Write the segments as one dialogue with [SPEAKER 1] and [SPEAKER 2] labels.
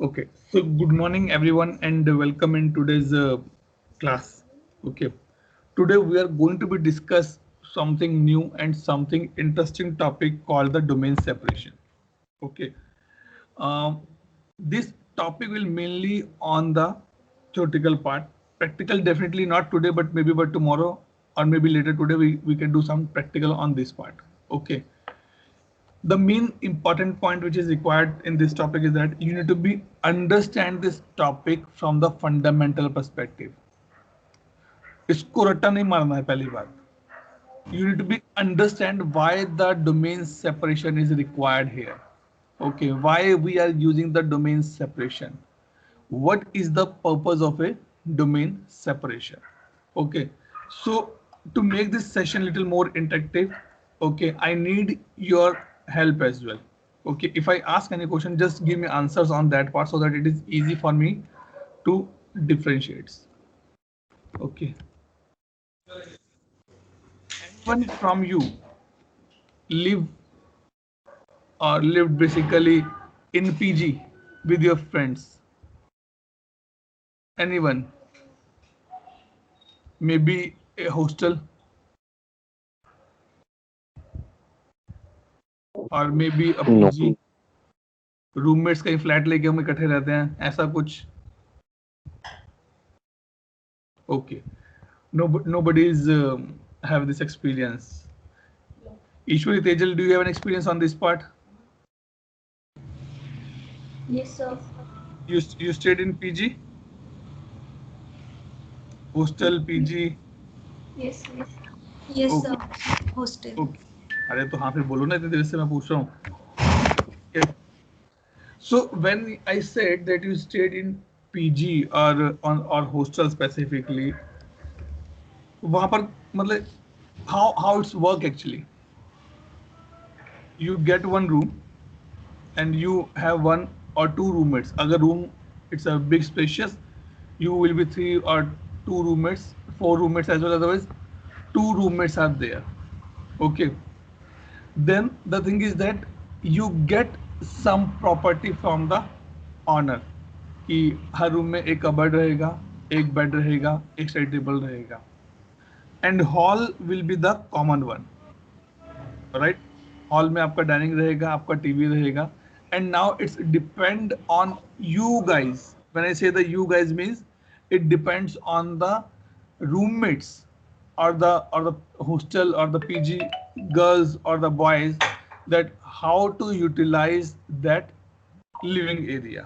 [SPEAKER 1] Okay, so good morning everyone and welcome in today's class. Okay, today we are going to be discuss something new and something interesting topic called the domain separation. Okay, um, this topic will mainly on the theoretical part. Practical definitely not today, but maybe by tomorrow or maybe later today we can do some practical on this part. Okay, the main important point which is required in this topic is that you need to be understand this topic from the fundamental perspective. इसको रट्टा नहीं मारना है पहली बात. You need to be understand why the domain separation is required here. Okay, why we are using the domain separation, what is the purpose of a domain separation. Okay, so to make this session little more interactive, okay, I need your help as well. Okay, if I ask any question, just give me answers on that part so that it is easy for me to differentiate. Okay, anyone from you live or lived basically in PG with your friends? Anyone? Maybe a hostel or maybe a
[SPEAKER 2] No.
[SPEAKER 1] PG. Roommates कहीं flat लेके हम इकट्ठे रहते हैं, ऐसा कुछ? Okay, nobody's have this experience. Ishwari, Tejal, do you have an experience on this part?
[SPEAKER 3] Yes, sir.
[SPEAKER 1] You stayed in PG, hostel, PG?
[SPEAKER 3] Yes, sir. Yes,
[SPEAKER 1] Okay,
[SPEAKER 3] sir. Hostel.
[SPEAKER 1] okay. अरे तो हाँ फिर बोलो ना, इतनी देर से मैं पूछ रहा हूँ. Okay. So when I said that you stayed in PG or hostel specifically, वहाँ पर मतलब how it's work actually. You get one room and you have one or two roommates. Agar room it's a big spacious, you will be three or two roommates, four roommates as well. Otherwise, two roommates are there. Okay. Then the thing is that you get some property from the owner. कि हर room में एक cupboard रहेगा, एक bed रहेगा, एक study table रहेगा, and hall will be the common one. Right, hall में आपका डाइनिंग रहेगा, आपका टीवी रहेगा, and now it's depend on you guys. When I say the you guys means it depends on the roommates or the hostel or the PG girls or the boys, that how to utilize that living area,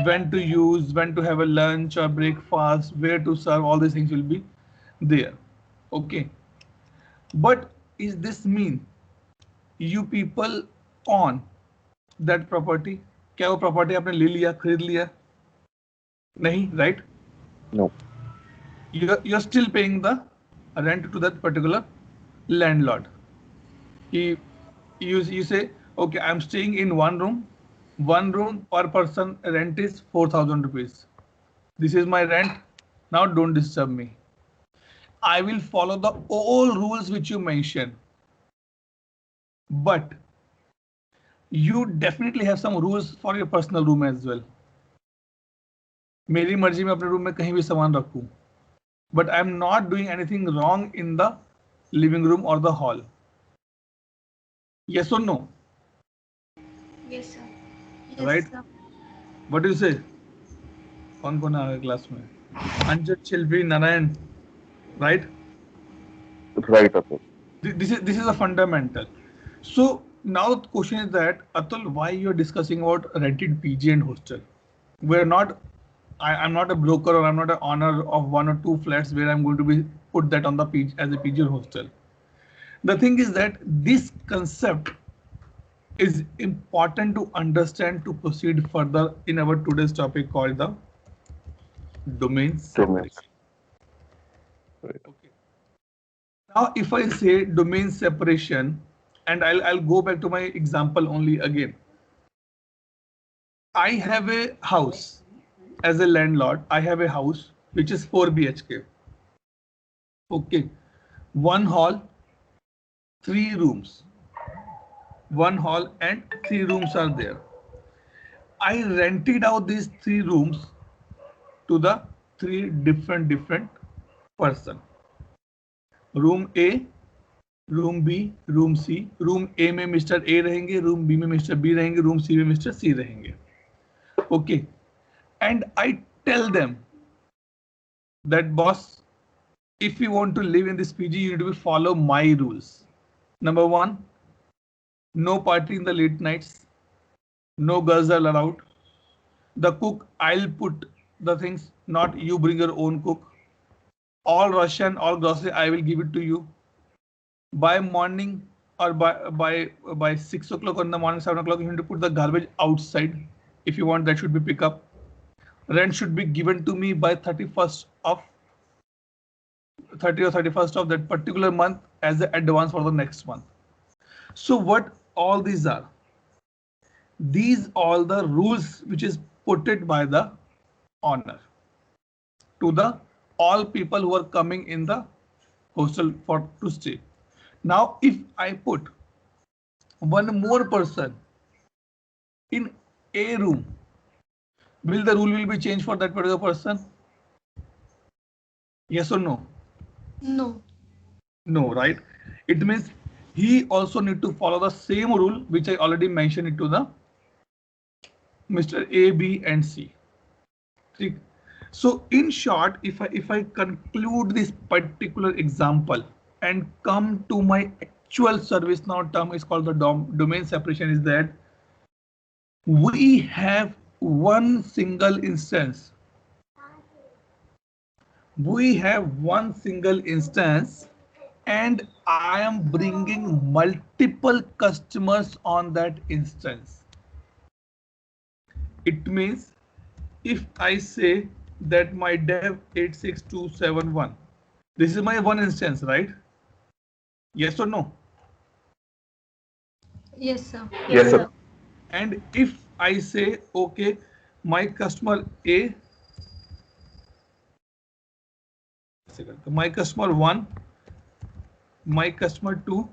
[SPEAKER 1] when to use, when to have a lunch or breakfast, where to serve, all these things will be there. Okay, but is this mean you people own that property? क्या वो property आपने ले लिया, खरीद लिया? नहीं, right?
[SPEAKER 2] No.
[SPEAKER 1] You're still paying the rent to that particular landlord. You say, okay, I'm staying in one room per person rent is 4,000 rupees. This is my rent. Now don't disturb me. I will follow the all rules which you mentioned. But you definitely have some rules for your personal room as well. मेरी मर्जी में अपने room में कहीं भी सामान रखूं, but I am not doing anything wrong in the living room or the hall. Yes or no?
[SPEAKER 3] Yes, sir.
[SPEAKER 1] Right?
[SPEAKER 3] Yes, sir.
[SPEAKER 1] What do you say? कौन कौन आ गया क्लास में? अंजन, शिल्पी, Narayan, right?
[SPEAKER 2] Right, Atul.
[SPEAKER 1] This is a fundamental. So now the question is that, Atul, why you are discussing about rented PG and hostel? We're not. I'm not a broker or I'm not an owner of one or two flats where I'm going to be put that on the PG as a PG or hostel. The thing is that this concept is important to understand to proceed further in our today's topic called the domain
[SPEAKER 2] Domain.
[SPEAKER 1] separation.
[SPEAKER 2] Right.
[SPEAKER 1] Okay. Now, if I say domain separation, and I'll go back to my example only again. I have a house as a landlord. I have a house which is 4 BHK. Okay. One hall, three rooms. One hall and three rooms are there. I rented out these 3 rooms to the 3 different person. Room A, room B, room C. Room A में mister A रहेंगे, room B में mister B रहेंगे, room C में mister C रहेंगे. Okay, and I tell them that boss, if you want to live in this PG, you need to follow my rules. Number 1, no party in the late nights, no girls are allowed. The cook, I'll put the things, not you bring your own cook. All Russian, all grocery, I will give it to you. By morning or by 6 o'clock in the morning, 7 o'clock, you need to put the garbage outside. If you want, that should be pick up. Rent should be given to me by 31st of 30 or 31st of that particular month as the advance for the next month. So what all these are? These all the rules which is put it by the owner to the all people who are coming in the hostel for to stay. Now, if I put one more person in a room, will the rule will be changed for that particular person? Yes or no?
[SPEAKER 3] No.
[SPEAKER 1] No, right? It means he also need to follow the same rule which I already mentioned it to the Mr. A, B, and C. So in short, if I conclude this particular example and come to my actual service now term is called the domain separation, is that we have one single instance. We have one single instance and I am bringing multiple customers on that instance. It means if I say that my dev 86271, this is my one instance, right? Yes or no?
[SPEAKER 3] Yes, sir.
[SPEAKER 2] Yes, sir.
[SPEAKER 1] And if I say, okay, my customer A, my customer 1, my customer 2,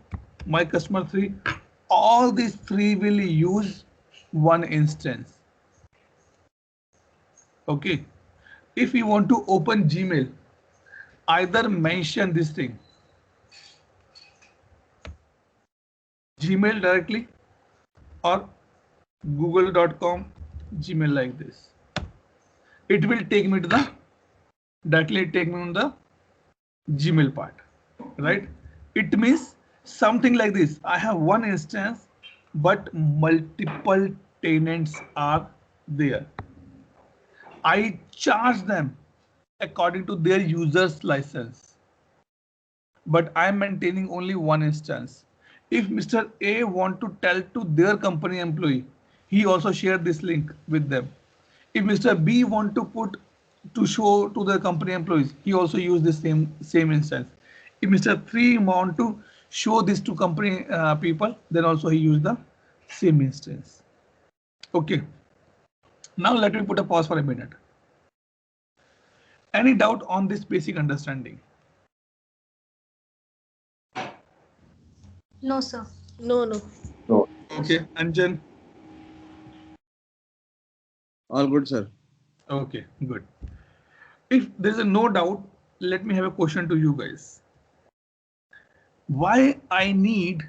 [SPEAKER 1] my customer 3, all these 3 will use one instance. Okay. If you want to open Gmail, either mention this thing, Gmail directly or google.com Gmail like this. It will take me to the directly take me on the Gmail part, right? It means something like this. I have one instance, but multiple tenants are there. I charge them according to their user's license, but I am maintaining only one instance. If Mr. A want to tell to their company employee, he also share this link with them. If Mr. B want to put to show to the company employees, he also use the same instance. If Mr. 3 want to show this to company people, then also he use the same instance. Okay. Now let me put a pause for a minute. Any doubt on this basic understanding?
[SPEAKER 3] No, sir.
[SPEAKER 4] No.
[SPEAKER 2] No.
[SPEAKER 1] Okay, Anjan.
[SPEAKER 5] All good, sir.
[SPEAKER 1] Okay, good. If there's a no doubt, let me have a question to you guys. Why I need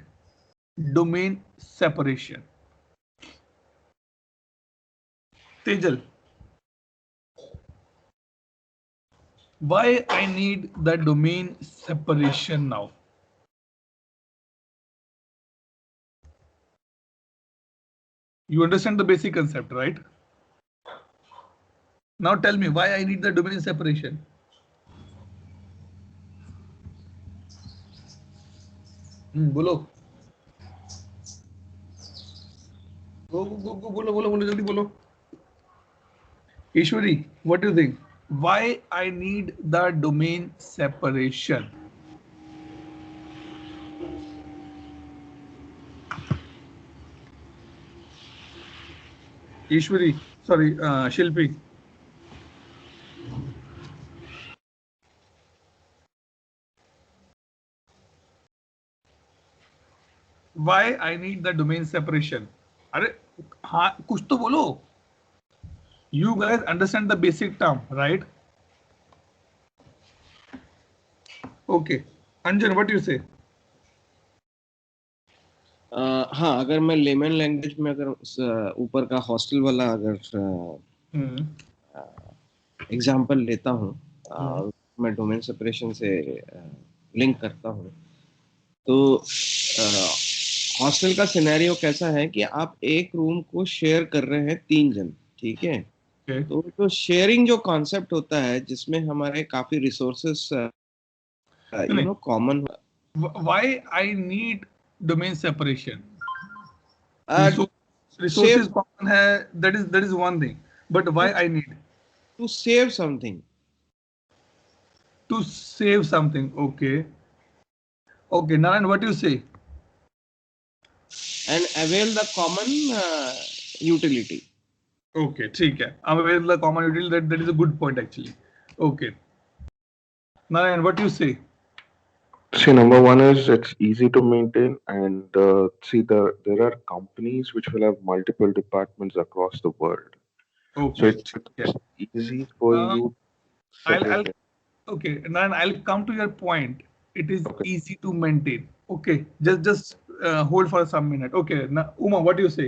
[SPEAKER 1] domain separation? Tejal. Why I need the domain separation now? You understand the basic concept, right? Now tell me why I need the domain separation. बोलो. Go, बोलो, जल्दी बोलो. Ishwari, what do you think? Why I need the domain separation? Ishwari, sorry, Shilpi. Why I need the domain separation? अरे हाँ कुछ तो बोलो. You guys understand the basic term, right? Okay. Anjan, what do you say?
[SPEAKER 5] हाँ, अगर मैं layman language में अगर ऊपर का हॉस्टल वाला अगर
[SPEAKER 1] Hmm.
[SPEAKER 5] एग्जांपल लेता हूँ, मैं डोमेन सेपरेशन से लिंक करता हूँ, तो हॉस्टल का सिनेरियो कैसा है कि आप एक रूम को शेयर कर रहे हैं 3 जन, ठीक है?
[SPEAKER 1] Okay.
[SPEAKER 5] तो जो शेयरिंग जो कॉन्सेप्ट होता है जिसमें हमारे काफी resources common
[SPEAKER 1] Why I need domain separation?
[SPEAKER 5] Two
[SPEAKER 1] Resources common hai, that is one thing. But why I need?
[SPEAKER 5] Save something,
[SPEAKER 1] To save something. Okay. Okay, Narayan, what do you say?
[SPEAKER 5] And avail the common utility.
[SPEAKER 1] Okay, ठीक है. I'm aware of the common utility. That is a good point actually. Okay. Narayan, what do you say?
[SPEAKER 2] See, number one is it's easy to maintain, and see, there are companies which will have multiple departments across the world. So
[SPEAKER 1] Okay.
[SPEAKER 2] it's easy for you to
[SPEAKER 1] I'll
[SPEAKER 2] separate it.
[SPEAKER 1] okay, Narayan, I'll come to your point. It is
[SPEAKER 2] Okay.
[SPEAKER 1] easy to maintain. Okay, just hold for some minute. Okay, now, Uma, what do you say?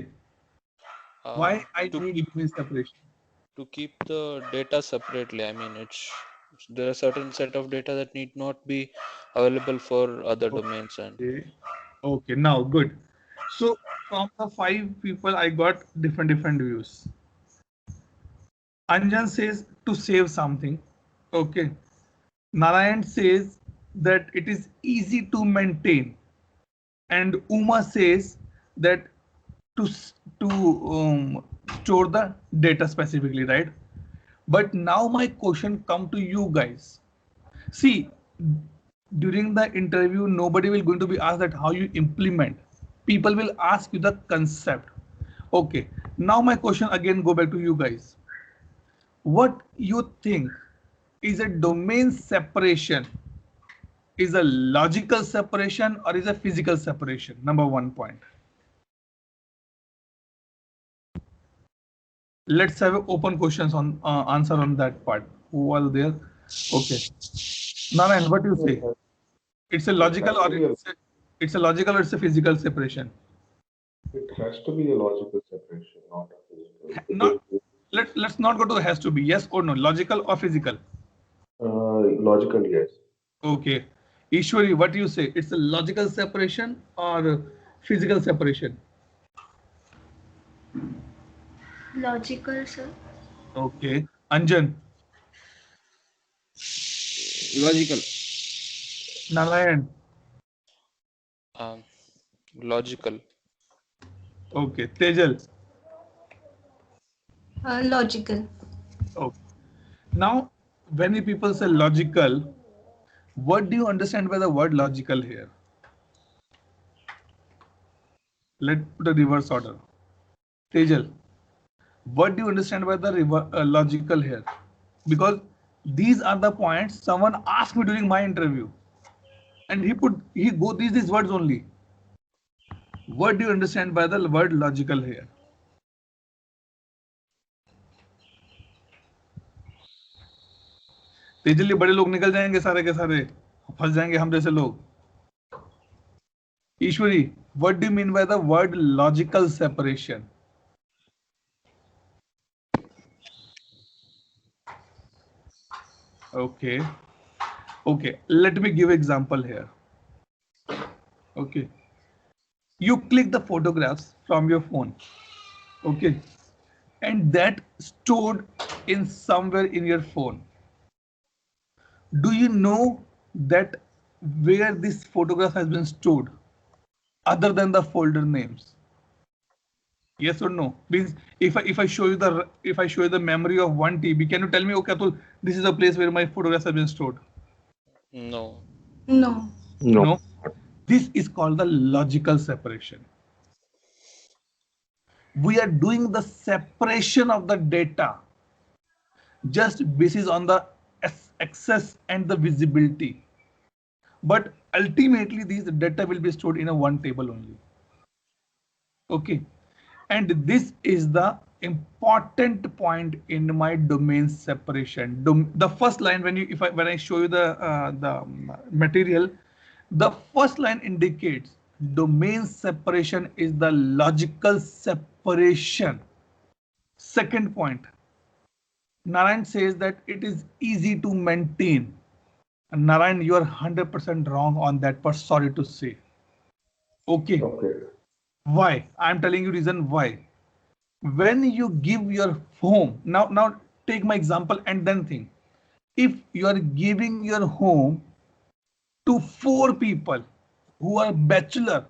[SPEAKER 1] Why I
[SPEAKER 4] To
[SPEAKER 1] need domain separation?
[SPEAKER 4] keep the data separately. I mean, there are certain set of data that need not be available for other domains, and
[SPEAKER 1] Okay. Okay, now good. So from the 5 people, I got different views. Anjan says to save something. Okay. Narayan says that it is easy to maintain, and Uma says that to store the data specifically, right? But now my question come to you guys. See, during the interview, nobody will going to be asked that how you implement. People will ask you the concept. Okay. Now my question again go back to you guys. What you think is a domain separation? Is a logical separation or is a physical separation? Number 1 point. Let's have open questions on answer on that part. Who are there? Okay. Narayan, what do you say? It's a logical or it's a logical or it's a physical separation?
[SPEAKER 2] It has to be a logical separation, not a physical.
[SPEAKER 1] Not let's not go to the has to be yes or no, logical or physical.
[SPEAKER 2] Logical, yes.
[SPEAKER 1] Okay. Ishwari, what do you say? It's a logical separation or physical separation?
[SPEAKER 3] Logical, sir.
[SPEAKER 1] Okay. Anjan,
[SPEAKER 5] logical.
[SPEAKER 1] Narayan.
[SPEAKER 4] logical.
[SPEAKER 1] Okay. Tejal.
[SPEAKER 3] Logical.
[SPEAKER 1] Okay. Now, when people say logical, what do you understand by the word logical here? Let's put a reverse order. Tejal, what do you understand by the logical here? Because these are the points someone asked me during my interview, and he go these words only. What do you understand by the word logical here? Tejli बड़े लोग निकल जाएंगे सारे के सारे, फंस जाएंगे हम जैसे लोग. ईश्वरी, what do you mean by the word logical separation? Okay. Okay, let me give example here. Okay. You click the photographs from your phone. Okay. And that stored in somewhere in your phone. Do you know that where this photograph has been stored other than the folder names? Yes or no? Means if I show you the memory of 1 TB, can you tell me, okay, Atul, this is a place where my photographs have been stored?
[SPEAKER 4] No.
[SPEAKER 3] No.
[SPEAKER 2] No.
[SPEAKER 1] No. This is called the logical separation. We are doing the separation of the data just basis on the access and the visibility. But ultimately, these data will be stored in a one table only. Okay. And this is the important point in my domain separation. The first line when I show you the material, the first line indicates domain separation is the logical separation. Second point, Narayan says that it is easy to maintain. And Narayan, you are 100% wrong on that part. Sorry to say. Okay. Why? I'm telling you reason why. When you give your home, now take my example and then think. If you are giving your home to 4 people who are bachelor,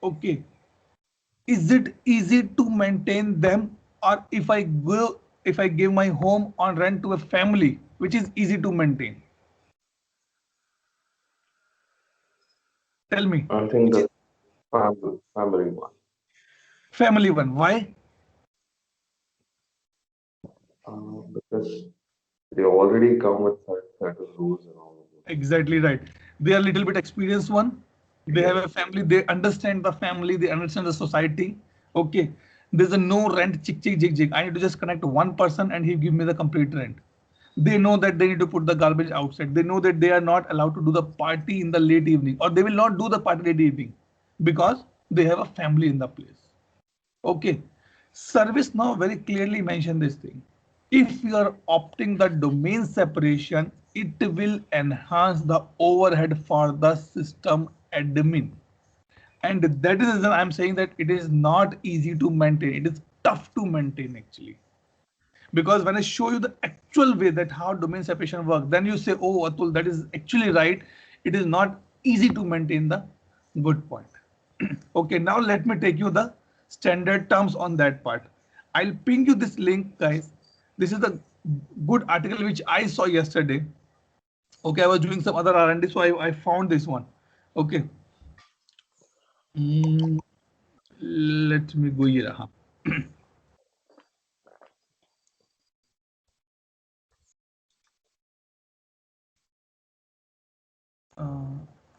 [SPEAKER 1] okay, is it easy to maintain them? Or if I give my home on rent to a family, which is easy to maintain? Tell me.
[SPEAKER 2] I think the family one.
[SPEAKER 1] Family one. Why?
[SPEAKER 2] Because they already come with certain rules and all of that.
[SPEAKER 1] Exactly right. They are a little bit experienced one. They have a family. They understand the family. They understand the society. Okay. There's a no rent chick chick jig jig. I need to just connect one person and he give me the complete rent. They know that they need to put the garbage outside. They know that they are not allowed to do the party in the late evening, or they will not do the party late evening because they have a family in the place. Okay. Service now very clearly mention this thing. If you are opting the domain separation, it will enhance the overhead for the system admin. And that is the reason I'm saying that it is not easy to maintain. It is tough to maintain actually. Because when I show you the actual way that how domain separation works, then you say, oh, Atul, that is actually right. It is not easy to maintain the good point. Okay, now let me take you the standard terms on that part. I'll ping you this link, guys. This is the good article which I saw yesterday. Okay, I was doing some other R&D, so I found this one. Okay. Let me go here.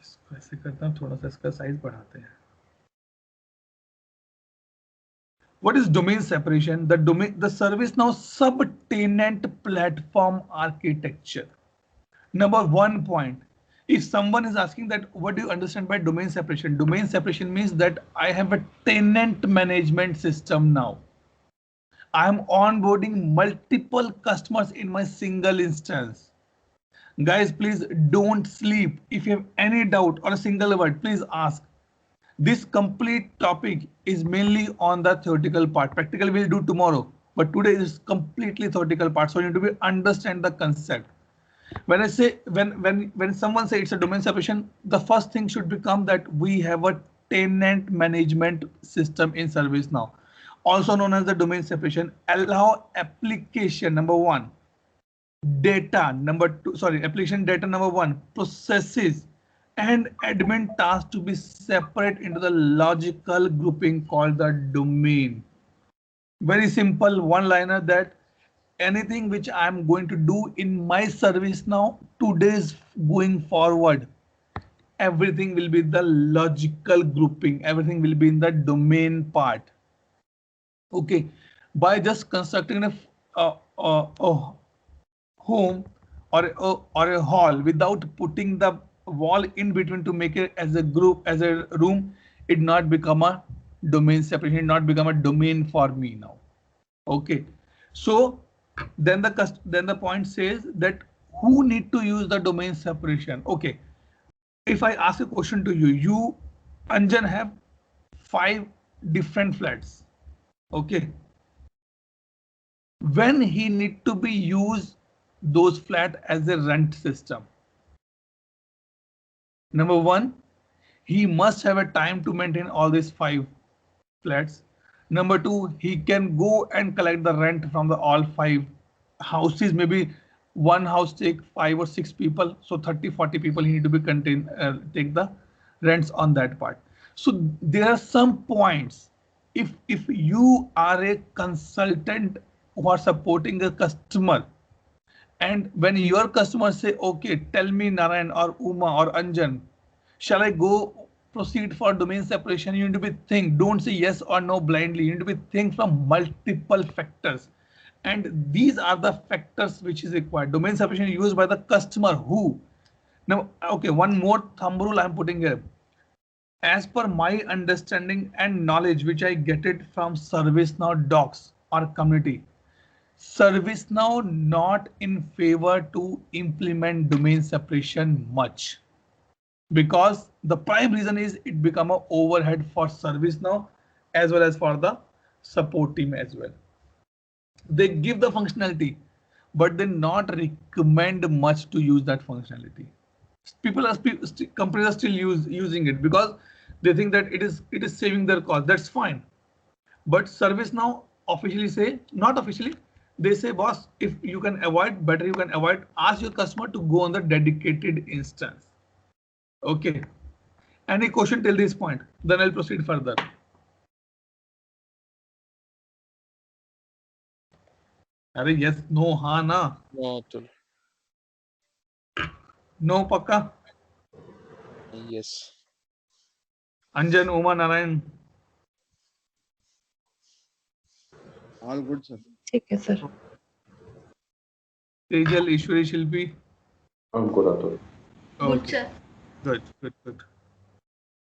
[SPEAKER 1] इसको ऐसे करता हूँ, थोड़ा सा इसका size बढ़ाते हैं. What is domain separation? The ServiceNow subtenant platform architecture. Number 1 point. If someone is asking that, what do you understand by domain separation? Domain separation means that I have a tenant management system now. I am onboarding multiple customers in my single instance. Guys, please don't sleep. If you have any doubt or a single word, please ask. This complete topic is mainly on the theoretical part. Practical we'll do tomorrow, but today is completely theoretical part. So you need to understand the concept. When I say when someone says it's a domain separation, the first thing should become that we have a tenant management system in ServiceNow, also known as the domain separation. Allow application number 1, data number 2, sorry, application data number 1, processes and admin tasks to be separate into the logical grouping called the domain. Very simple one-liner that anything which I'm going to do in my service now, today's going forward, everything will be the logical grouping. Everything will be in the domain part. Okay, by just constructing a home or a hall without putting the wall in between to make it as a group, as a room, it not become a domain separation, it not become a domain for me now. Okay, so then the point says that who need to use the domain separation. Okay, if I ask a question to you, Anjan have 5 different flats. Okay, when he need to be use those flat as a rent system. Number 1, he must have a time to maintain all these 5 flats. Number 2, he can go and collect the rent from the all 5 houses. Maybe one house take 5 or 6 people, so 30-40 people he need to be take the rents on that part. So there are some points. If you are a consultant who are supporting a customer, and when your customers say, okay, tell me Narayan or Uma or Anjan, shall I go proceed for domain separation, you need to be think. Don't say yes or no blindly. You need to be think from multiple factors, and these are the factors which is required. Domain separation is used by the customer who. Now, okay, one more thumb rule I'm putting here. As per my understanding and knowledge, which I get it from ServiceNow docs or community, ServiceNow not in favor to implement domain separation much, because the prime reason is it become a overhead for ServiceNow as well as for the support team as well. They give the functionality, but they not recommend much to use that functionality. People are companies are still using it because they think that it is saving their cost. That's fine. But ServiceNow officially say, not officially, they say, boss, if you can avoid, better you can avoid. Ask your customer to go on the dedicated instance. Okay. Any question till this point? Then I'll proceed further. Are yes, no, ha, na.
[SPEAKER 4] No, Atul.
[SPEAKER 1] No, pakka.
[SPEAKER 4] Yes.
[SPEAKER 1] Anjan, Uma, Narayan.
[SPEAKER 5] All good, sir.
[SPEAKER 6] ठीक है sir.
[SPEAKER 1] Tejal, Ishwari, Shilpi.
[SPEAKER 2] I'm good, Atul.
[SPEAKER 3] Good, sir.
[SPEAKER 1] Good, good, good.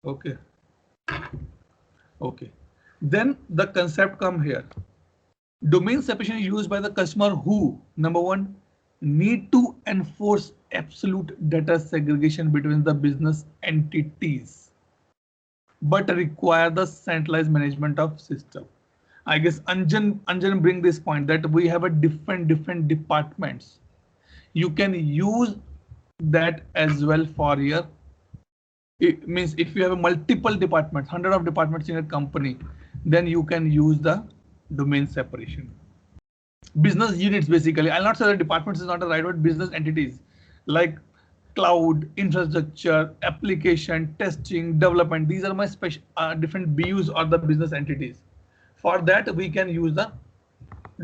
[SPEAKER 1] Okay. Okay. Then the concept come here. Domain separation is used by the customer who, number one, need to enforce absolute data segregation between the business entities, but require the centralized management of system. I guess Anjan bring this point that we have a different departments. You can use that as well for your. It means if you have a multiple departments, 100 of departments in a company, then you can use the domain separation. Business units, basically. I'll not say the departments is not the right word. Business entities like cloud, infrastructure, application, testing, development. These are my special different BUs or the business entities. For that, we can use the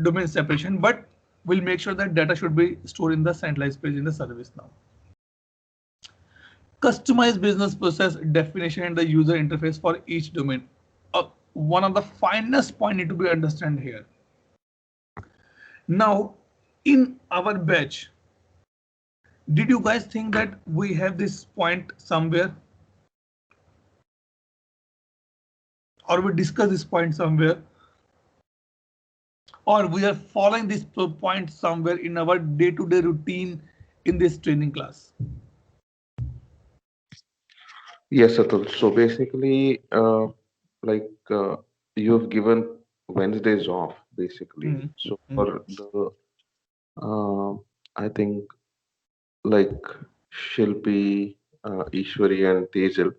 [SPEAKER 1] domain separation, but we'll make sure that data should be stored in the centralized page in the ServiceNow. Customized business process definition and the user interface for each domain. One of the finest point need to be understand here. Now, in our batch, did you guys think that we have this point somewhere? Or we discuss this point somewhere? Or we are following this point somewhere in our day-to-day routine in this training class?
[SPEAKER 2] Yes, Atul. So basically, you've given Wednesdays off, basically.
[SPEAKER 1] Mhm.
[SPEAKER 2] So for the, I think like Shilpi, Ishwari, and Tejal,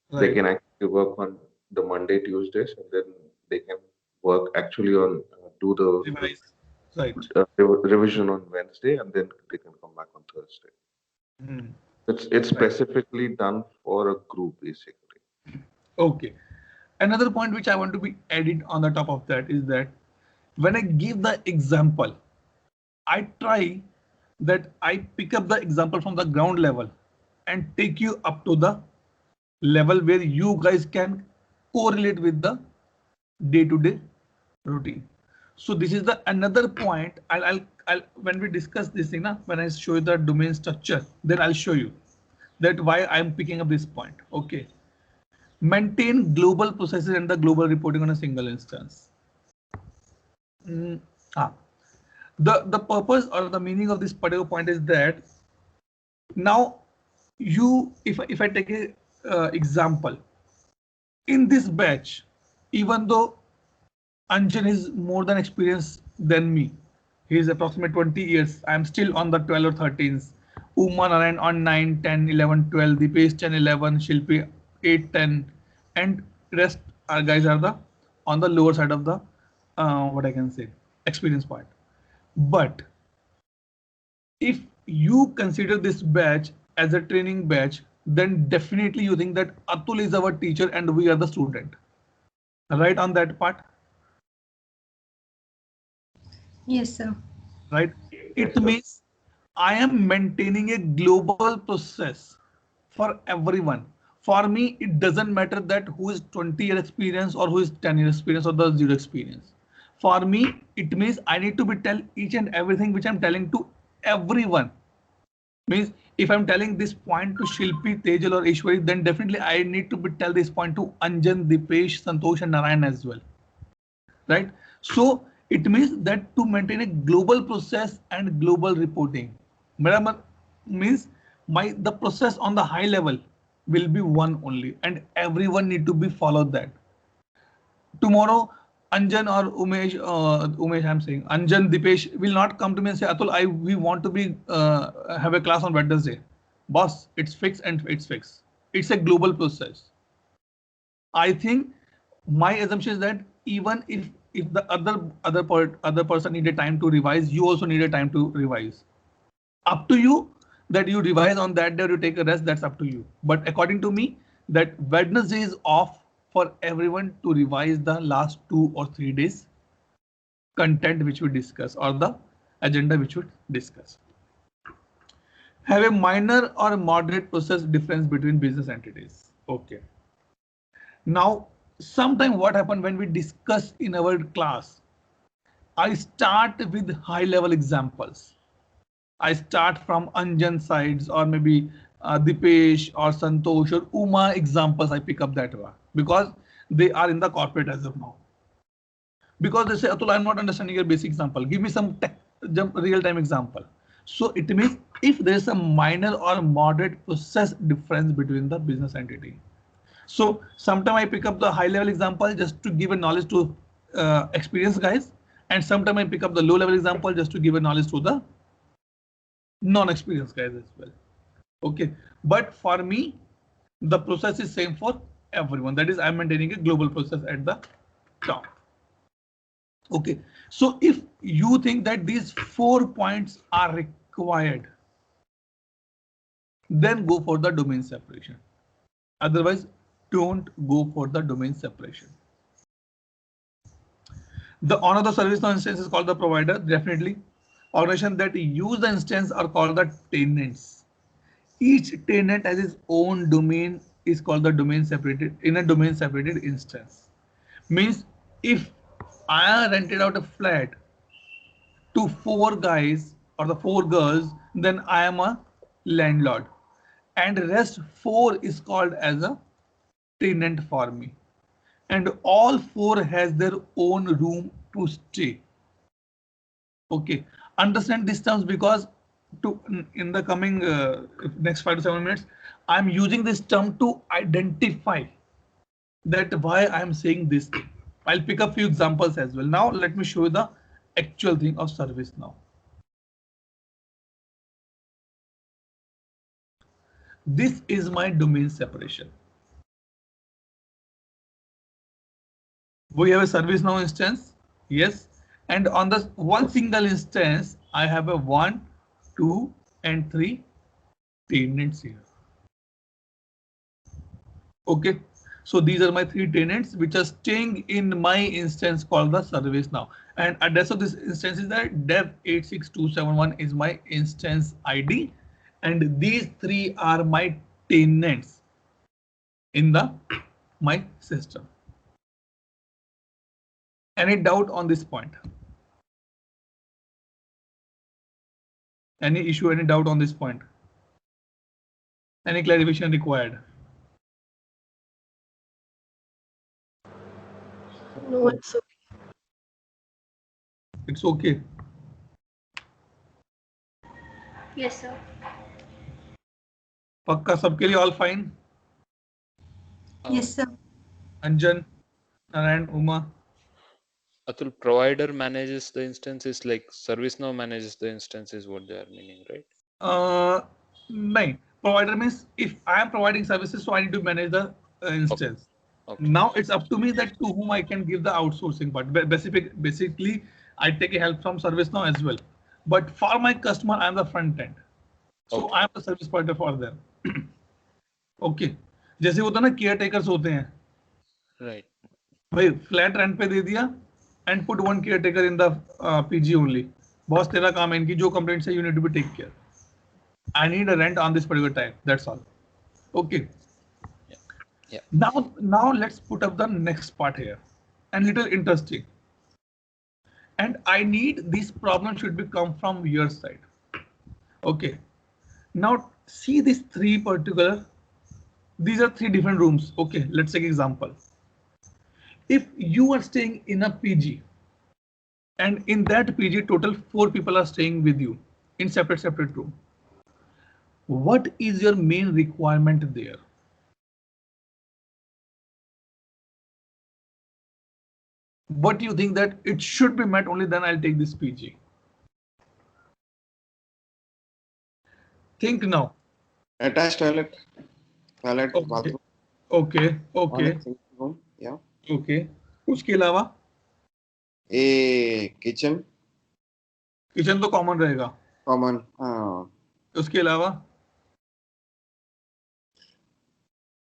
[SPEAKER 2] they
[SPEAKER 1] Right.
[SPEAKER 2] can actually work on the Monday, Tuesdays, and then they can work actually on do the
[SPEAKER 1] Revise. Right.
[SPEAKER 2] revision on Wednesday, and then they can come back on Thursday.
[SPEAKER 1] Mhm.
[SPEAKER 2] It's specifically done for a group, basically.
[SPEAKER 1] Okay. Another point which I want to be added on the top of that is that when I give the example, I try that I pick up the example from the ground level and take you up to the level where you guys can correlate with the day-to-day routine. So this is the another point. I'll when we discuss this thing, when I show you the domain structure, then I'll show you that why I'm picking up this point. Okay. Maintain global processes and the global reporting on a single instance. The purpose or the meaning of this particular point is that now you, if I take a example in this batch, even though Anjan is more than experienced than me, he is approximately 20 years. I'm still on the 12 or 13s. Uma Narayan on 9, 10, 11, 12, Dipesh 10, 11, Shilpi 8, 10, and rest our guys are the on the lower side of the what I can say experience part. But if you consider this batch as a training batch, then definitely you think that Atul is our teacher and we are the student. Right on that part?
[SPEAKER 3] Yes, sir.
[SPEAKER 1] Right? It means I am maintaining a global process for everyone, For me, it doesn't matter that who is 20-year experience or who is 10-year experience or the zero experience. For me, it means I need to be tell each and everything which I'm telling to everyone. Means if I'm telling this point to Shilpi, Tejal or Ishwari, then definitely I need to be tell this point to Anjan, Dipesh, Santosh and Narayan as well. Right? So it means that to maintain a global process and global reporting, means the process on the high level will be one only, and everyone need to be followed that. Tomorrow, Anjan or Umesh, I'm saying Anjan, Dipesh will not come to me and say, Atul, we want to be have a class on Wednesday. Boss, it's fixed and it's fixed. It's a global process. I think my assumption is that even if the other person needed time to revise, you also need a time to revise. Up to you that you revise on that day or you take a rest, that's up to you. But according to me, that Wednesday is off for everyone to revise the last 2 or 3 days content which we discuss or the agenda which we discuss. Have a minor or moderate process difference between business entities. Okay. Now, sometime what happened when we discuss in our class, I start with high level examples. I start from Anjan sides or maybe Dipesh or Santosh or Uma examples. I pick up that one because they are in the corporate as of now. Because they say, Atul, I'm not understanding your basic example. Give me some real-time example. So it means if there is a minor or moderate process difference between the business entity. So sometimes I pick up the high-level example just to give a knowledge to experienced guys, and sometimes I pick up the low-level example just to give a knowledge to the non-experienced guys as well. Okay, but for me, the process is same for everyone. That is, I'm maintaining a global process at the top. Okay, so if you think that these 4 points are required, then go for the domain separation. Otherwise, don't go for the domain separation. The owner of the service now instance is called the provider, definitely. Organization that use the instance are called the tenants. Each tenant has its own domain is called the domain separated in a domain separated instance. Means if I rented out a flat to 4 guys or the 4 girls, then I am a landlord, and rest 4 is called as a tenant for me, and all 4 has their own room to stay. Okay, understand these terms because in the coming next 5 to 7 minutes, I'm using this term to identify that why I'm saying this thing. I'll pick up few examples as well. Now let me show you the actual thing of ServiceNow. This is my domain separation. We have a ServiceNow instance, yes, and on the one single instance, I have a 1, 2, and 3 tenants here. Okay, so these are my 3 tenants which are staying in my instance called the ServiceNow, and address of this instance is that dev86271 is my instance ID, and these 3 are my tenants in my system. Any doubt on this point? Any issue, any doubt on this point? Any clarification required?
[SPEAKER 3] No, it's okay.
[SPEAKER 1] It's okay.
[SPEAKER 3] Yes, sir.
[SPEAKER 1] Pakka sabke liye all fine?
[SPEAKER 3] Yes, sir.
[SPEAKER 1] Anjan, Narayan, Uma.
[SPEAKER 4] Atul, provider manages the instances like ServiceNow manages the instances, what they are meaning, right?
[SPEAKER 1] No. Provider means if I am providing services, so I need to manage the instance.
[SPEAKER 4] Okay.
[SPEAKER 1] Now it's up to me that to whom I can give the outsourcing part. Basically, I take a help from ServiceNow as well. But for my customer, I am the front end. So
[SPEAKER 4] Okay.
[SPEAKER 1] I am the service provider for them. Okay. जैसे होता है ना care takers होते हैं,
[SPEAKER 4] Right.
[SPEAKER 1] भाई flat rent पे दे दिया and put one care taker in the PG only. Boss तेरा काम है, इनकी जो कंप्लेंट्स है you need to be take care. I need a rent on this particular time. That's all. Okay.
[SPEAKER 4] Yeah. Yeah.
[SPEAKER 1] Now let's put up the next part here, and little interesting. And I need this problem should be come from your side. Okay. Now see these three particular. These are three different rooms. Okay. Let's take example. If you are staying in a PG, and in that PG total 4 people are staying with you in separate room. What is your main requirement there? What do you think that it should be met, only then I'll take this PG? Think now.
[SPEAKER 5] Attached toilet,
[SPEAKER 1] Okay.
[SPEAKER 5] bathroom,
[SPEAKER 1] Okay. Okay.
[SPEAKER 5] room, yeah.
[SPEAKER 1] Okay. उसके अलावा
[SPEAKER 5] A kitchen,
[SPEAKER 1] kitchen तो common रहेगा.
[SPEAKER 5] common.
[SPEAKER 1] उसके अलावा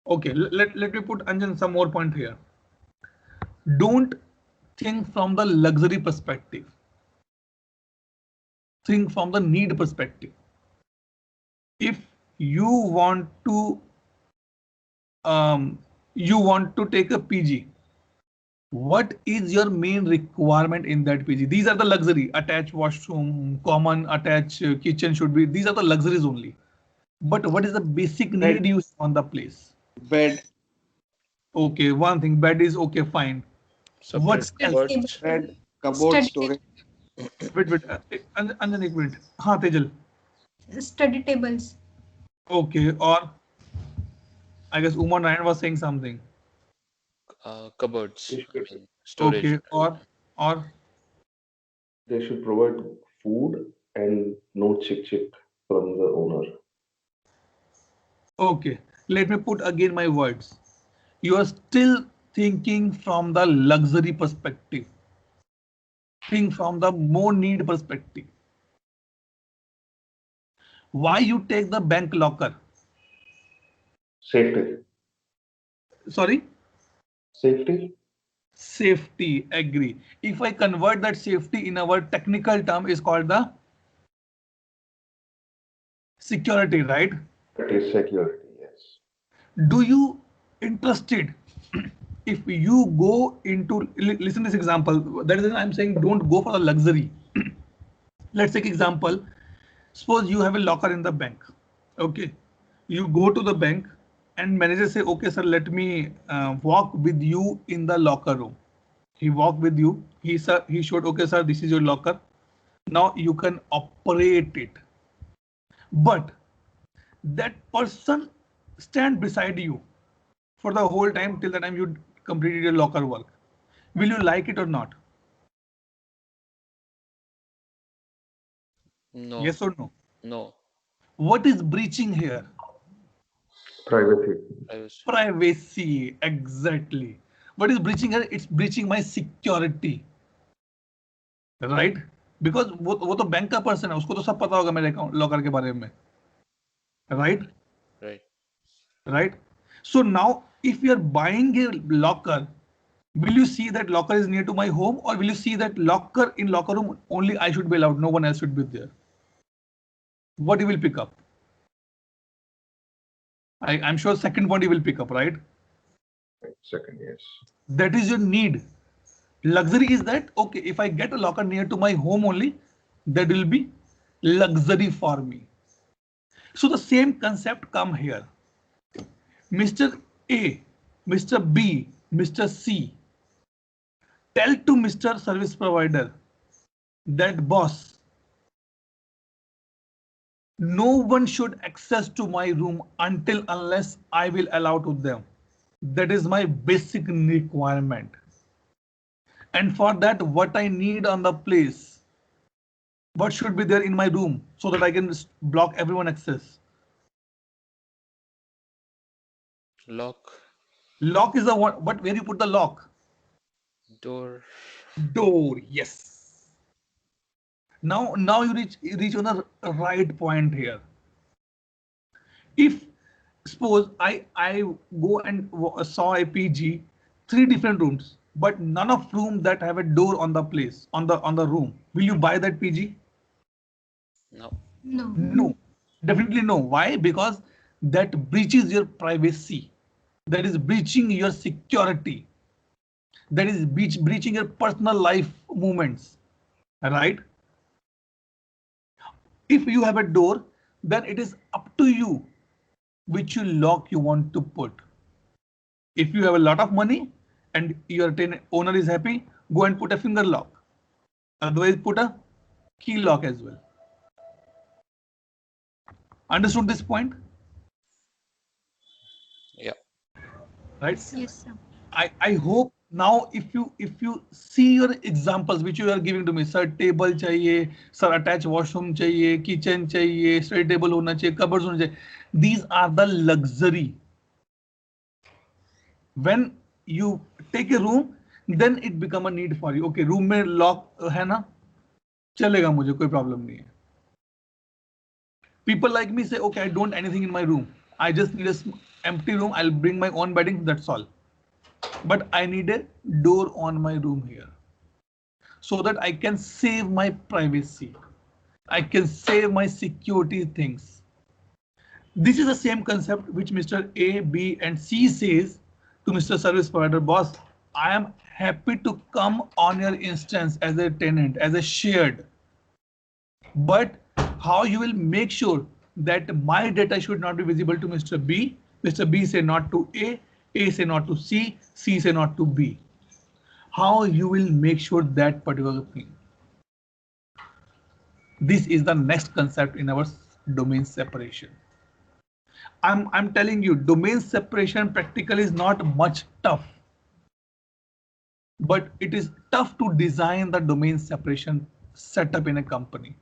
[SPEAKER 1] okay, let me put Anjan some more point here. Don't think from the luxury perspective. Think from the need perspective. If you want to take a PG, what is your main requirement in that PG? These are the luxury: attached washroom, common attached kitchen should be. These are the luxuries only. But what is the basic need you have on the place?
[SPEAKER 5] Bed.
[SPEAKER 1] Okay, one thing, bed is okay, fine. What's else?
[SPEAKER 5] Bed, cupboard, storage.
[SPEAKER 1] Wait. Anjan, एक minute. हाँ Tejal.
[SPEAKER 3] Study tables.
[SPEAKER 1] Okay, or I guess Uma Nayan was saying something.
[SPEAKER 4] Cupboards. I mean, storage.
[SPEAKER 1] Okay, or
[SPEAKER 2] They should provide food and no chick from the owner.
[SPEAKER 1] okay, let me put again my words. You are still thinking from the luxury perspective. Think from the more need perspective. Why you take the bank locker?
[SPEAKER 2] Safety.
[SPEAKER 1] Sorry?
[SPEAKER 2] Safety.
[SPEAKER 1] Safety, agree. If I convert that safety in our technical term is called the security, right?
[SPEAKER 2] That is security, yes.
[SPEAKER 1] Do you interested if you go into, listen this example, that is why I'm saying don't go for the luxury. Let's take example. Suppose you have a locker in the bank. Okay. You go to the bank and manager say, okay, sir, let me walk with you in the locker room. He walked with you. He showed, okay, sir, this is your locker. Now you can operate it. But that person stand beside you for the whole time till the time you completed your locker work. Will you like it or not?
[SPEAKER 4] No.
[SPEAKER 1] Yes or no?
[SPEAKER 4] No.
[SPEAKER 1] What is breaching here?
[SPEAKER 2] Privacy.
[SPEAKER 1] Privacy, exactly. What is breaching here? It's breaching my security, right? Because वो तो bank का person है, उसको तो सब पता होगा मेरे अकाउंट लॉकर के बारे में, right? Right. So now, if you are buying a locker, will you see that locker is near to my home, or will you see that locker in locker room only I should be allowed, no one else should be there? What you will pick up? I'm sure second point you will pick up, right?
[SPEAKER 2] Second, yes.
[SPEAKER 1] That is your need. Luxury is that, okay, if I get a locker near to my home only, that will be luxury for me. So the same concept come here. Mr. A, Mr. B, Mr. C, tell to Mr. Service Provider that boss, no one should access to my room until unless I will allow to them. That is my basic requirement. And for that, what I need on the place, what should be there in my room so that I can block everyone access?
[SPEAKER 4] Lock.
[SPEAKER 1] Lock is the one, but where you put the lock?
[SPEAKER 4] Door.
[SPEAKER 1] Door, yes. Now you reach on the right point here. If suppose I go and saw a PG, 3 different rooms, but none of room that have a door on the place on the room, will you buy that PG?
[SPEAKER 4] No.
[SPEAKER 1] No, definitely no. Why? Because that breaches your privacy. that is breaching your security, that is breaching your personal life movements, right? If you have a door, then it is up to you which you lock you want to put. If you have a lot of money and your owner is happy, go and put a finger lock. Otherwise, put a key lock as well. Understood this point?
[SPEAKER 4] Yeah.
[SPEAKER 1] Right?
[SPEAKER 3] Yes, sir.
[SPEAKER 1] I hope now if you see your examples which you are giving to me, sir, table चाहिए, sir, attached washroom चाहिए, kitchen चाहिए, study table होना चाहिए, cupboards होना चाहिए. These are the luxury. When you take a room, then it become a need for you. Okay, room में lock है ना, चलेगा मुझे, कोई problem नहीं है. People like me say, okay, I don't anything in my room. I just need a empty room. I'll bring my own bedding. That's all. But I need a door on my room here so that I can save my privacy. I can save my security things. This is the same concept which Mr. A, B, and C says to Mr. Service Provider, boss, I am happy to come on your instance as a tenant, as a shared. But how you will make sure that my data should not be visible to Mr. B, Mr. B say not to A say not to C say not to B. How you will make sure that particular thing. This is the next concept in our domain separation. I'm telling you, domain separation practically is not much tough, but it is tough to design the domain separation setup in a company.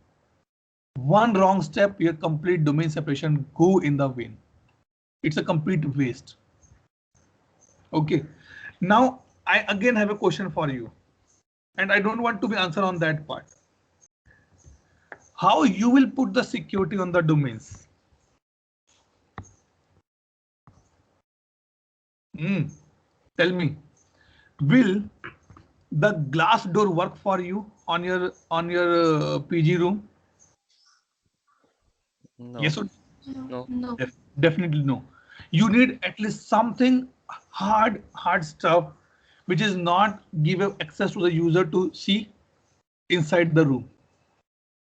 [SPEAKER 1] One wrong step, your complete domain separation go in the wind. It's a complete waste. Okay, now I again have a question for you, and I don't want to be answer on that part. How you will put the security on the domains? Tell me, will the glass door work for you on your PG room?
[SPEAKER 4] No.
[SPEAKER 1] Yes or
[SPEAKER 4] No.
[SPEAKER 3] No.
[SPEAKER 1] definitely no. You need at least something hard stuff which is not give access to the user to see inside the room,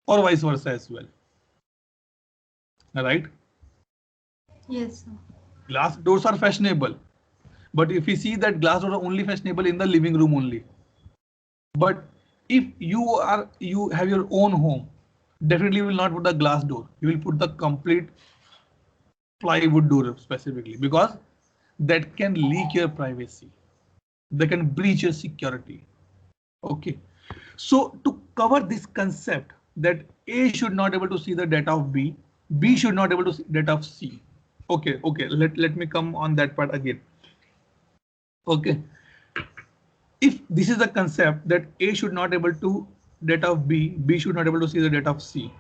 [SPEAKER 1] or vice versa as well. Right?
[SPEAKER 3] Yes, sir.
[SPEAKER 1] Glass doors are fashionable, but if you see that glass doors are only fashionable in the living room only. But if you have your own home, definitely will not put the glass door. You will put the complete plywood door specifically, because that can leak your privacy. They can breach your security. Okay. So to cover this concept that A should not able to see the data of B, B should not able to see data of C. Okay. Let me come on that part again. Okay. If this is the concept that A should not able to data of B, B should not able to see the data of C.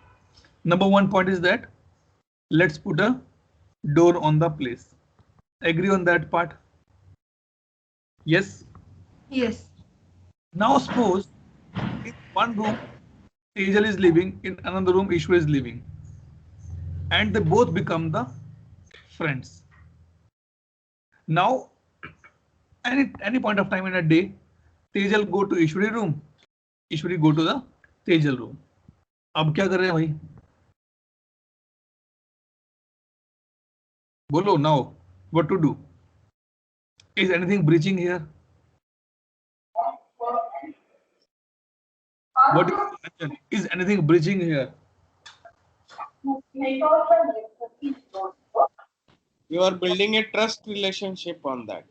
[SPEAKER 1] Number one point is that let's put a door on the place. Agree on that part? Yes.
[SPEAKER 3] Yes.
[SPEAKER 1] Now suppose in one room Tejal is living, in another room Ishwar is living, and they both become the friends. Now any point of time in a day, Tejal go to Ishwari room, Ishwari go to the Tejal room. अब क्या कर रहे हैं भाई? बोलो now, what to do? Is anything breaching here? What is anything breaching here?
[SPEAKER 5] You are building a trust relationship on that.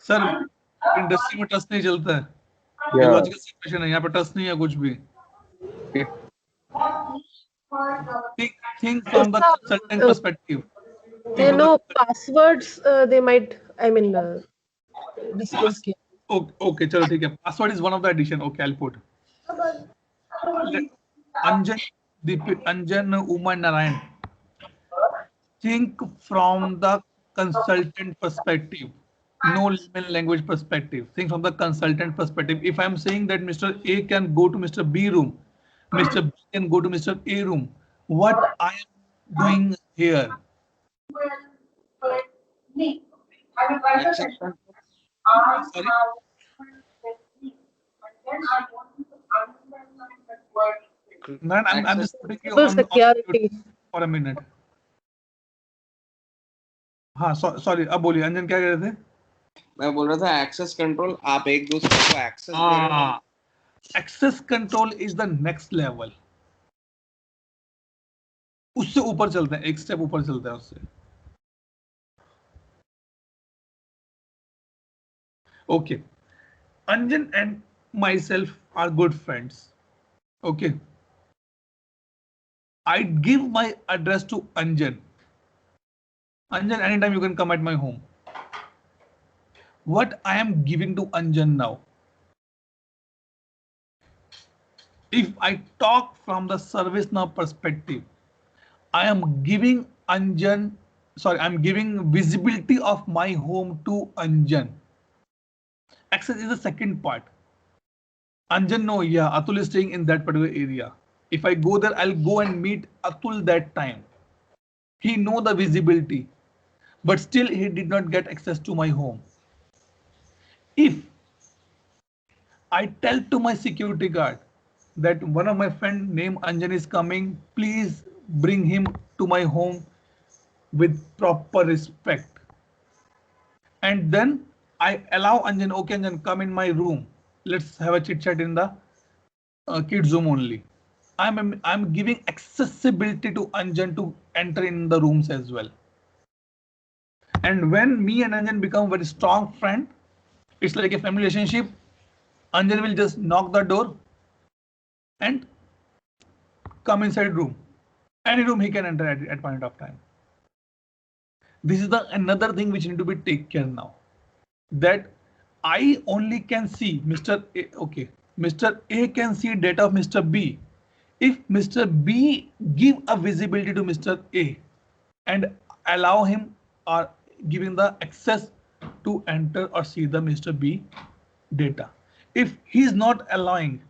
[SPEAKER 1] Sir industry में trust नहीं चलता है.
[SPEAKER 2] Yeah.
[SPEAKER 1] लॉजिकल सेपरेशन है, यहाँ पे ट्रस्ट नहीं है कुछ भी. Think from the consultant perspective.
[SPEAKER 6] They know passwords. They might. I mean, disclose.
[SPEAKER 1] Okay, चलो ठीक है. Password is one of the addition. Okay, I'll put. Anjan, Uma, Narayan. Think from the consultant perspective, no layman language perspective. Think from the consultant perspective. If I'm saying that Mr. A can go to Mr. B room, Mr. B can go to Mr. A room, what I am doing here?
[SPEAKER 5] Access control.
[SPEAKER 1] Sorry. Man, I'm
[SPEAKER 5] Access
[SPEAKER 1] just putting you
[SPEAKER 6] Cyber
[SPEAKER 1] on
[SPEAKER 6] security.
[SPEAKER 1] mute for a minute. हाँ sorry अब बोलिए अंजन क्या कह रहे थे?
[SPEAKER 5] मैं बोल रहा था एक्सेस कंट्रोल, आप एक दूसरे को एक्सेस दे रहे हो।
[SPEAKER 1] हाँ, access control is the next level. उससे ऊपर चलते हैं, एक स्टेप ऊपर चलते हैं उससे. Okay, Anjan and myself are good friends. Okay, I give my address to Anjan. Anjan, anytime you can come at my home. What I am giving to Anjan now? If I talk from the ServiceNow perspective, I am giving Anjan, sorry, I'm giving visibility of my home to Anjan. Access is the second part. Anjan know, yeah, Atul is staying in that particular area. If I go there, I'll go and meet Atul that time. He know the visibility, but still he did not get access to my home. If I tell to my security guard that one of my friend named Anjan is coming, please bring him to my home with proper respect. And then I allow Anjan, okay Anjan, come in my room. Let's have a chit chat in the kids room only. I'm giving accessibility to Anjan to enter in the rooms as well. And when me and Anjan become very strong friend, it's like a family relationship. Anjan will just knock the door and come inside room. Any room he can enter at point of time. This is the another thing which need to be take care now. That I only can see Mr. A, okay, Mr. A can see data of Mr. B. If Mr. B give a visibility to Mr. A and allow him or giving the access to enter or see the Mr. B data. If he is not allowing,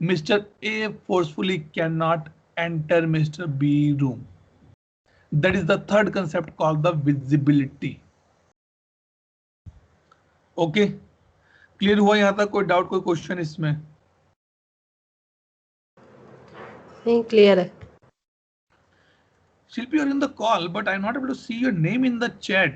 [SPEAKER 1] Mr. A forcefully cannot enter Mr. B room. That is the third concept called the visibility. Okay, clear हुआ यहाँ तक? कोई doubt, कोई question इसमें?
[SPEAKER 6] नहीं clear है.
[SPEAKER 1] Shilpi, you're in the call, but I'm not able to see your name in the chat.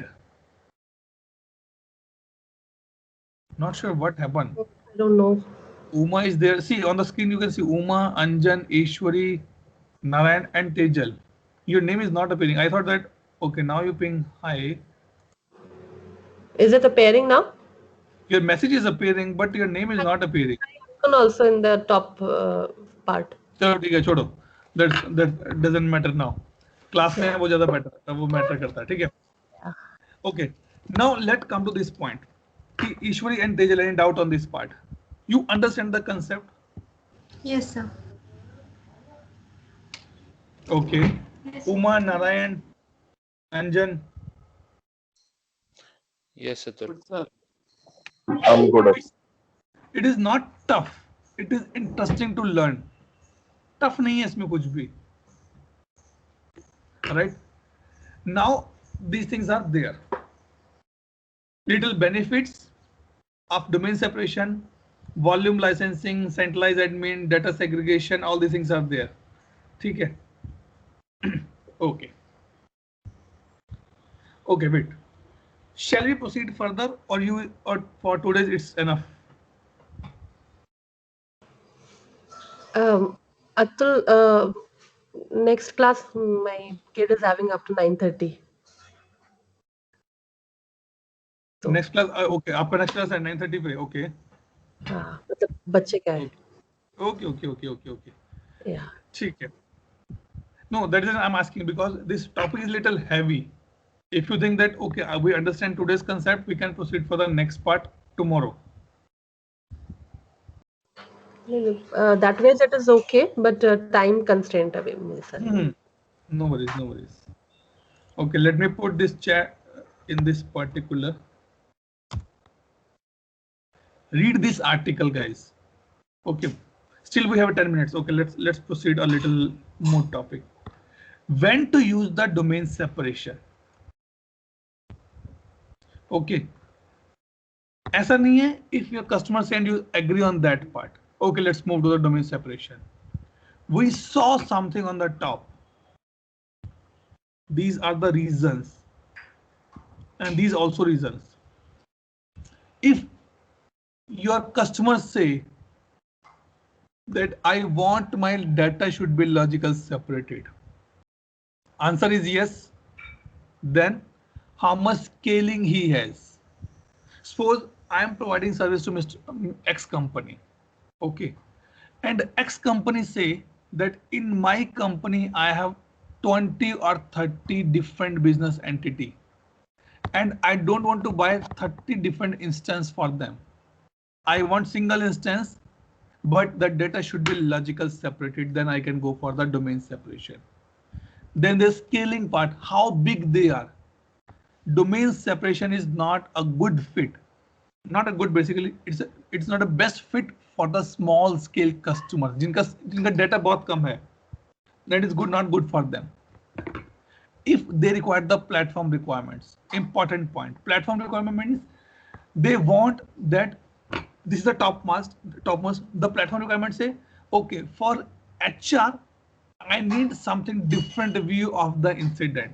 [SPEAKER 1] Not sure what happened.
[SPEAKER 6] I don't know.
[SPEAKER 1] Uma is there. See on the screen, you can see Uma, Anjan, Ishwari, Narayan, and Tejal. Your name is not appearing. I thought that, okay, now you ping hi.
[SPEAKER 6] Is it appearing now?
[SPEAKER 1] Your message is appearing, but your name is not appearing.
[SPEAKER 6] And also in the top part.
[SPEAKER 1] चलो ठीक है, छोड़ो. That doesn't matter now. Class में वो ज़्यादा better, वो matter करता है, ठीक है? Okay. Now let's come to this point. Ishwari and Tejal, any doubt on this part? You understand the concept?
[SPEAKER 3] Yes, sir.
[SPEAKER 1] Okay.
[SPEAKER 3] Yes.
[SPEAKER 1] Uma, Narayan, Anjan.
[SPEAKER 4] Yes, Atul.
[SPEAKER 5] Good, sir.
[SPEAKER 2] I'm good.
[SPEAKER 1] It is not tough. It is interesting to learn. Tough नहीं है इसमें कुछ भी. Right? Now these things are there. Little benefits of domain separation, volume licensing, centralized admin, data segregation, all these things are there. ठीक है? Okay. Okay, wait. Shall we proceed further, or for today's it's enough?
[SPEAKER 6] Atul, next class my kid is having up to 9:30. So,
[SPEAKER 1] Next class, okay. आपका next class at 9:30 पे, okay.
[SPEAKER 6] हाँ, मतलब बच्चे क्या है?
[SPEAKER 1] Okay.
[SPEAKER 6] Yeah.
[SPEAKER 1] ठीक है. No, that is I'm asking because this topic is little heavy. If you think that okay, we understand today's concept, we can proceed for the next part tomorrow.
[SPEAKER 6] That way that is okay, but time constraint अभी मेरे साथ.
[SPEAKER 1] No worries. Okay, let me put this chat in this particular. Read this article, guys. Okay, still we have 10 minutes. Okay, let's proceed a little more topic. When to use the domain separation? Okay. ऐसा नहीं है, if your customer send you agree on that part. Okay, let's move to the domain separation. We saw something on the top. These are the reasons, and these also reasons. If your customers say that I want my data should be logical separated, answer is yes, then how much scaling he has. Suppose I am providing service to Mr. X company, okay, and X company say that in my company I have 20 or 30 different business entity, and I don't want to buy 30 different instance for them. I want single instance, but the data should be logical separated. Then I can go for the domain separation. Then the scaling part, how big they are. Domain separation is not a good fit. Not a good, basically, it's not a best fit for the small scale customers. जिनका data बहुत कम है. That is good, not good for them. If they require the platform requirements, important point. Platform requirement means they want that this is the topmost. The platform requirements say, okay, for HR, I need something different view of the incident.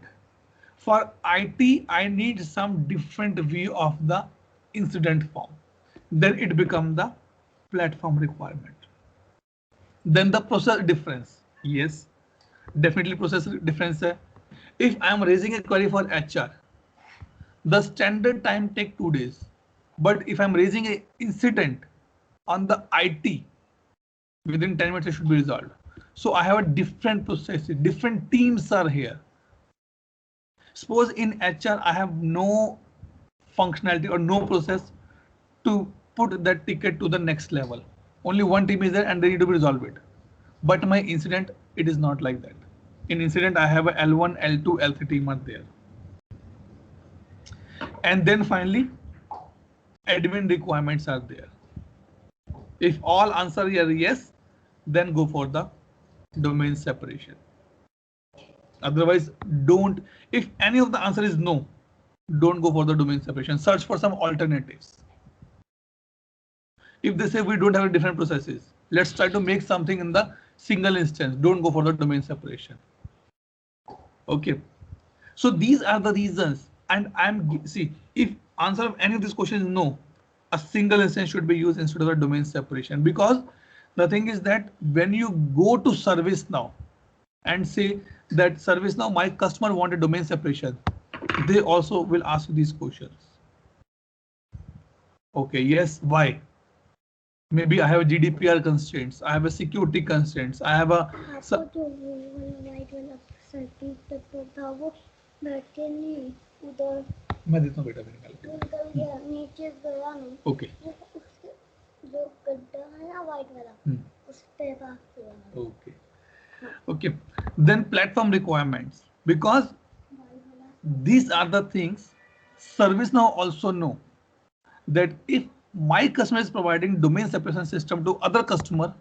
[SPEAKER 1] For IT, I need some different view of the incident form. Then it becomes the platform requirement. Then the process difference. Yes, definitely process difference. If I am raising a query for HR, the standard time take 2 days. But if I'm raising an incident on the IT, within 10 minutes it should be resolved. So I have a different process, different teams are here. Suppose in HR I have no functionality or no process to put that ticket to the next level. Only one team is there and they need to resolve it. But my incident, it is not like that. In incident, I have a L1, L2, L3 team are there. And then finally, admin requirements are there. If all answer are yes, then go for the domain separation. Otherwise, don't. If any of the answer is no, don't go for the domain separation. Search for some alternatives. If they say we don't have different processes, let's try to make something in the single instance. Don't go for the domain separation. Okay. So these are the reasons. And see, if answer of any of these questions is no, a single instance should be used instead of the domain separation. Because the thing is that when you go to ServiceNow and say that ServiceNow, my customer wanted domain separation, they also will ask you these questions. Okay, yes, why? Maybe I have GDPR constraints, I have a security constraints, I have a मैं देता हूँ बेटा मेरे ख्याल नीचे गया नहीं okay जो गड्ढा है ना वाइट वाला उस पे okay okay, then platform requirements, because these are the things ServiceNow also know that if my customer is providing domain separation system to other customer,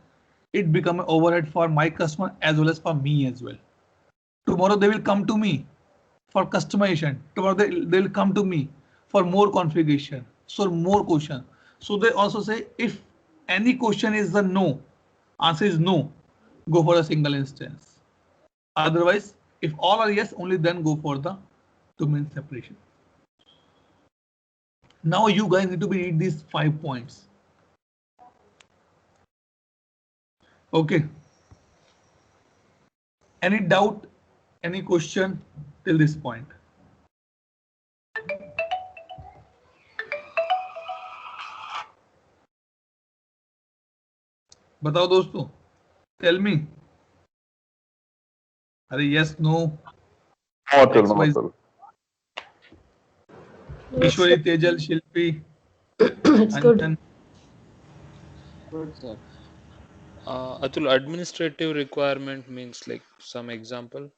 [SPEAKER 1] it become an overhead for my customer as well as for me as well. Tomorrow they will come to me for customization. Tomorrow they will come to me for more configuration, so more question. So they also say if any question is the no, answer is no, go for a single instance. Otherwise, if all are yes, only then go for the domain separation. Now you guys need to read these 5 points. Okay. Any doubt, any question till this point? बताओ दोस्तों, tell me. अरे yes, no. Ishwari, Tejal, Shilpi.
[SPEAKER 6] It's good.
[SPEAKER 5] Good, sir.
[SPEAKER 4] Atul, administrative requirement means like some example.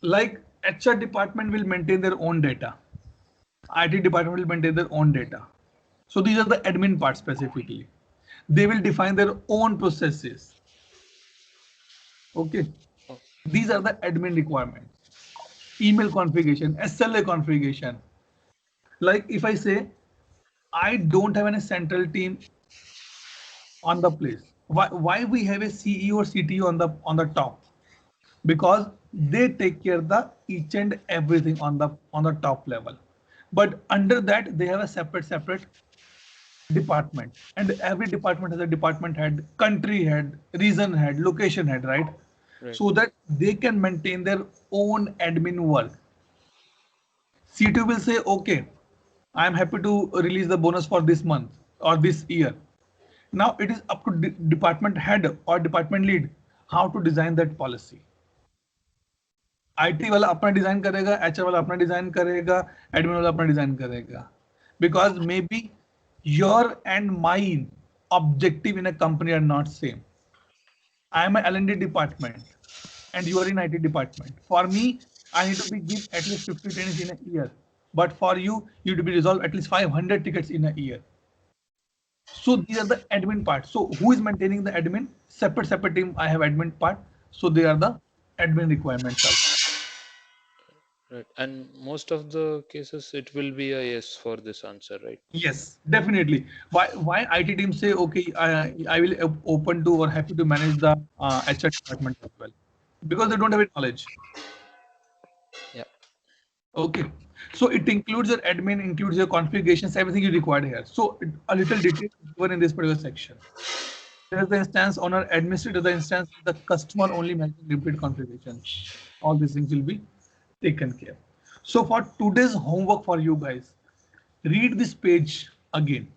[SPEAKER 1] Like HR department will maintain their own data. IT department will maintain their own data. So these are the admin part specifically. They will define their own processes. Okay. These are the admin requirements. email configuration, SLA configuration. Like if I say, I don't have any central team on the place. Why we have a CEO or CTO on the top? Because they take care of the each and everything on the top level. But under that they have a separate department, and every department has a department head, country head, region head, location head, right?
[SPEAKER 4] Right.
[SPEAKER 1] So that they can maintain their own admin work. C2 will say, okay, I am happy to release the bonus for this month or this year. Now it is up to department head or department lead how to design that policy. IT वाला अपना design करेगा, HR वाला अपना design करेगा, admin वाला अपना design करेगा. Because maybe your and mine objective in a company are not same. I am a L&D department and you are in IT department. For me, I need to be give at least 50 trainings in a year. But for you, you need to be resolve at least 500 tickets in a year. So these are the admin part. So who is maintaining the admin? Separate team. I have admin part. So they are the admin requirements.
[SPEAKER 4] Right. And most of the cases, it will be a yes for this answer, right?
[SPEAKER 1] Yes, definitely. Why IT team say, okay, I will open to or happy to manage the HR department as well, because they don't have any knowledge.
[SPEAKER 4] Yeah.
[SPEAKER 1] Okay, so it includes your admin, includes your configurations, everything you require here. So a little detail is given in this particular section. There is the instance owner, administrator, the instance, the customer only managing repeat configurations. All these things will be taken care. So for today's homework for you guys, read this page again.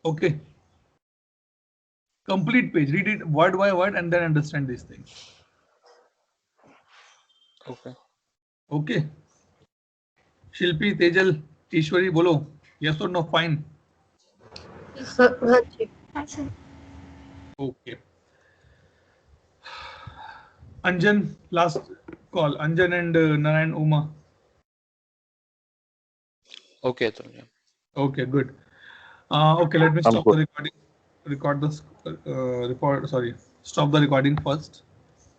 [SPEAKER 1] Okay. Complete page, read it word by word and then understand these things.
[SPEAKER 4] Okay.
[SPEAKER 1] Okay. Shilpi, Tejal, Ishwari, bolo. Yes or no? Fine.
[SPEAKER 6] हाँ जी.
[SPEAKER 3] Hi, sir.
[SPEAKER 1] Okay. Anjan, last call. Anjan and Narayan Uma.
[SPEAKER 4] Okay, Atunya.
[SPEAKER 1] Okay, good. Okay, let me
[SPEAKER 2] I'm
[SPEAKER 1] stop
[SPEAKER 2] good.
[SPEAKER 1] the recording. Record this. Stop the recording first.